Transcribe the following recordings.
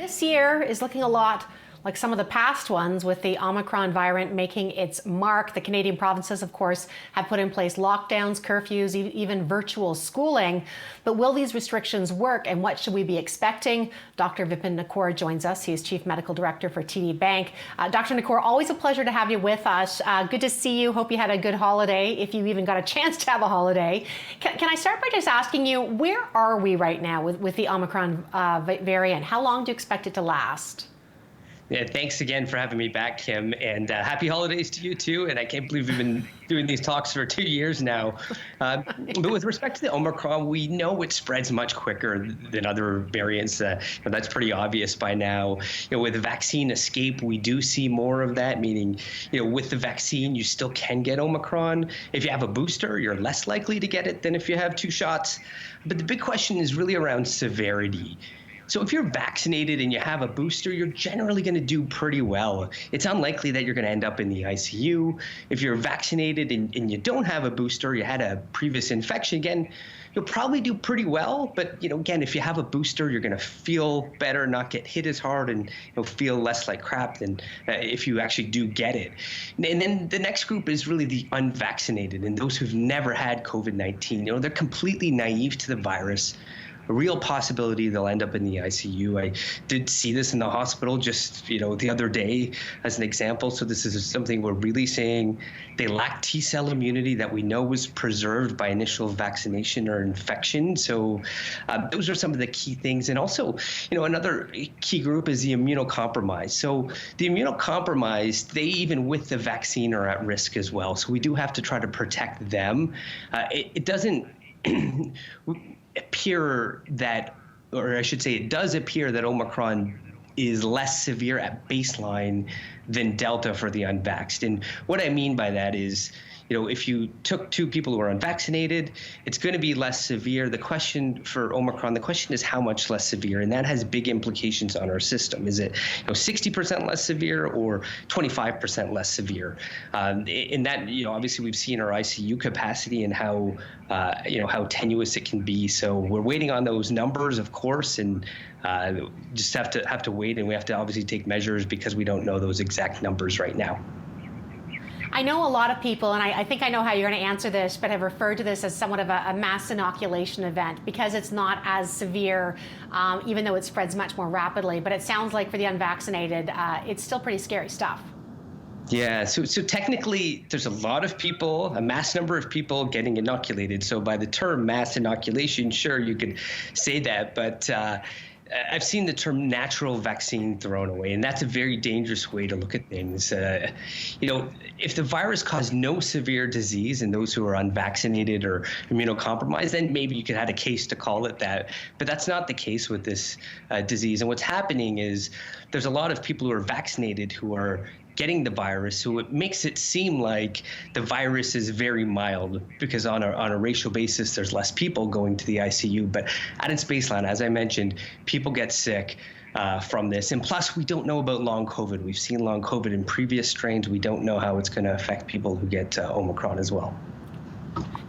This year is looking a lot like some of the past ones, with the Omicron variant making its mark. The Canadian provinces, of course, have put in place lockdowns, curfews, even virtual schooling. But will these restrictions work, and what should we be expecting? Dr. Vipan Nikore joins us. He is Chief Medical Director for TD Bank. Dr. Nikore, always a pleasure to have you with us. Good to see you. Hope you had a good holiday, if you even got a chance to have a holiday. Can I start by just asking you, where are we right now with the Omicron variant? How long do you expect it to last? Yeah, thanks again for having me back, Kim, and happy holidays to you too. And I can't believe we've been doing these talks for 2 years now. But with respect to the Omicron, we know it spreads much quicker than other variants. That's pretty obvious by now. With vaccine escape, we do see more of that, meaning, with the vaccine, you still can get Omicron. If you have a booster, you're less likely to get it than if you have 2 shots. But the big question is really around severity. So if you're vaccinated and you have a booster, you're generally going to do pretty well. It's unlikely that you're going to end up in the ICU. If you're vaccinated and you don't have a booster, you had a previous infection, again, you'll probably do pretty well. But, again, if you have a booster, you're going to feel better, not get hit as hard, and feel less like crap than if you actually do get it. And then the next group is really the unvaccinated and those who've never had COVID-19. They're completely naive to the virus. A real possibility they'll end up in the ICU. I did see this in the hospital just, the other day as an example. So this is something we're really saying. They lack T-cell immunity that we know was preserved by initial vaccination or infection. So those are some of the key things. And also, another key group is the immunocompromised. So the immunocompromised, they even with the vaccine are at risk as well. So we do have to try to protect them. It doesn't appear that, or I should say it does appear that Omicron is less severe at baseline than Delta for the unvaxxed. And what I mean by that is, if you took 2 people who are unvaccinated, it's going to be less severe. The question for Omicron, the question is how much less severe, and that has big implications on our system. Is it 60% less severe or 25% less severe? In that, obviously we've seen our ICU capacity and how tenuous it can be. So we're waiting on those numbers, of course, and just have to wait, and we have to obviously take measures because we don't know those exact numbers right now. I know a lot of people, and I think I know how you're going to answer this, but have referred to this as somewhat of a mass inoculation event because it's not as severe, even though it spreads much more rapidly. But it sounds like for the unvaccinated, it's still pretty scary stuff. Yeah, so technically there's a lot of people, a mass number of people getting inoculated. So by the term mass inoculation, sure, you could say that, but I've seen the term natural vaccine thrown away, and that's a very dangerous way to look at things. If the virus caused no severe disease in those who are unvaccinated or immunocompromised, then maybe you could have a case to call it that. But that's not the case with this disease. And what's happening is there's a lot of people who are vaccinated who are getting the virus, so it makes it seem like the virus is very mild because on a ratio basis, there's less people going to the ICU. But at its baseline, as I mentioned, people get sick from this. And plus, we don't know about long COVID. We've seen long COVID in previous strains. We don't know how it's going to affect people who get Omicron as well.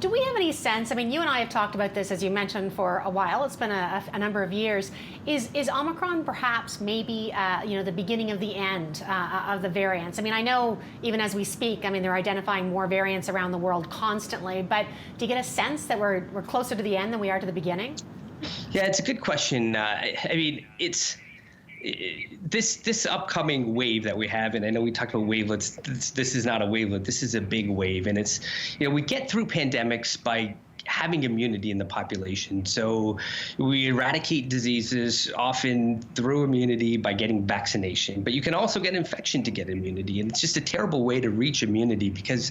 Do we have any sense, you and I have talked about this, as you mentioned, for a while. It's been a number of years. Is Omicron perhaps maybe, the beginning of the end of the variants? I know even as we speak, they're identifying more variants around the world constantly, but do you get a sense that we're closer to the end than we are to the beginning? Yeah, it's a good question. It's this upcoming wave that we have, and I know we talked about wavelets. This is not a wavelet. This is a big wave, and it's we get through pandemics by having immunity in the population. So we eradicate diseases often through immunity by getting vaccination. But you can also get infection to get immunity, and it's just a terrible way to reach immunity because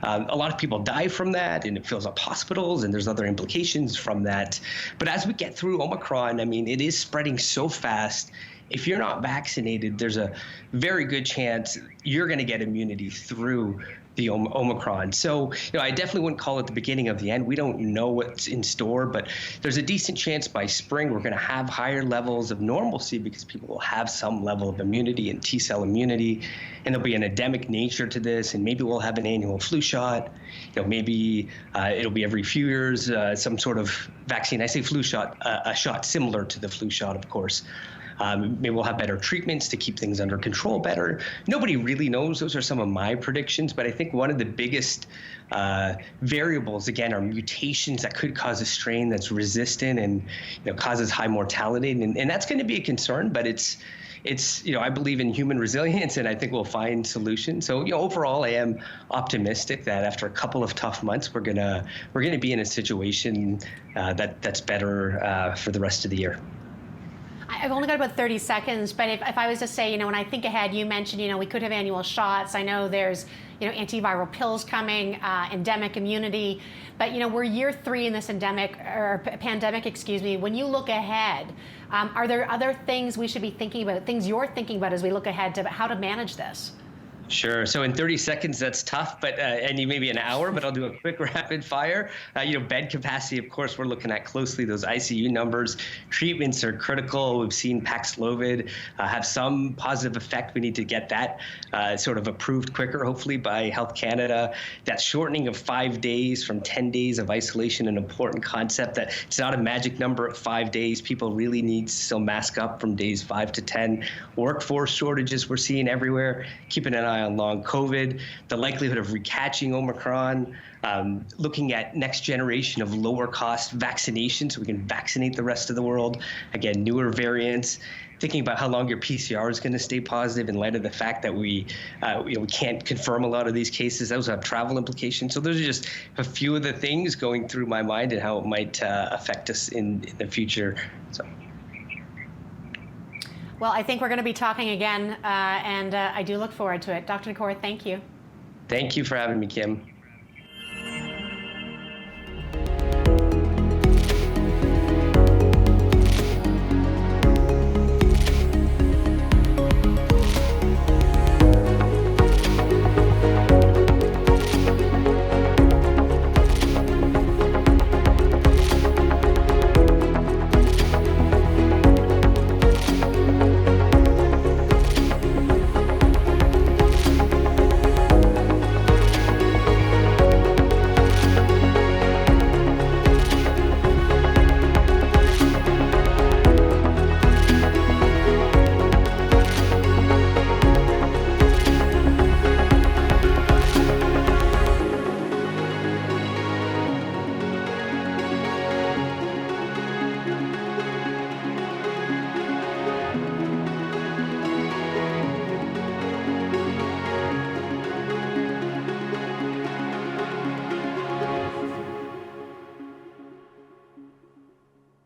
a lot of people die from that, and it fills up hospitals, and there's other implications from that. But as we get through Omicron, it is spreading so fast. If you're not vaccinated, there's a very good chance you're going to get immunity through the Omicron. So, I definitely wouldn't call it the beginning of the end. We don't know what's in store, but there's a decent chance by spring we're going to have higher levels of normalcy because people will have some level of immunity and T-cell immunity, and there'll be an endemic nature to this, and maybe we'll have an annual flu shot. Maybe it'll be every few years, some sort of vaccine. I say flu shot, a shot similar to the flu shot, of course. Maybe we'll have better treatments to keep things under control better. Nobody really knows. Those are some of my predictions, but I think one of the biggest variables, again, are mutations that could cause a strain that's resistant and causes high mortality, and that's going to be a concern. But it's I believe in human resilience, and I think we'll find solutions. So overall, I am optimistic that after a couple of tough months, we're gonna be in a situation that's better for the rest of the year. I've only got about 30 seconds, but if I was to say, when I think ahead, you mentioned, we could have annual shots. I know there's, antiviral pills coming, endemic immunity, but, we're year 3 in this pandemic, excuse me. When you look ahead, are there other things we should be thinking about, things you're thinking about as we look ahead to how to manage this? Sure. So in 30 seconds, that's tough, but and maybe an hour, but I'll do a quick rapid fire. Bed capacity, of course, we're looking at closely those ICU numbers. Treatments are critical. We've seen Paxlovid have some positive effect. We need to get that sort of approved quicker, hopefully by Health Canada. That shortening of 5 days from 10 days of isolation, an important concept that it's not a magic number at 5 days. People really need to still mask up from days 5 to 10. Workforce shortages we're seeing everywhere. Keeping an eye on long COVID, the likelihood of recatching Omicron, looking at next generation of lower cost vaccinations so we can vaccinate the rest of the world. Again, newer variants, thinking about how long your PCR is going to stay positive in light of the fact that we can't confirm a lot of these cases. Those have travel implications. So those are just a few of the things going through my mind and how it might affect us in the future. So. Well, I think we're going to be talking again, and I do look forward to it. Dr. Nikore, thank you. Thank you for having me, Kim.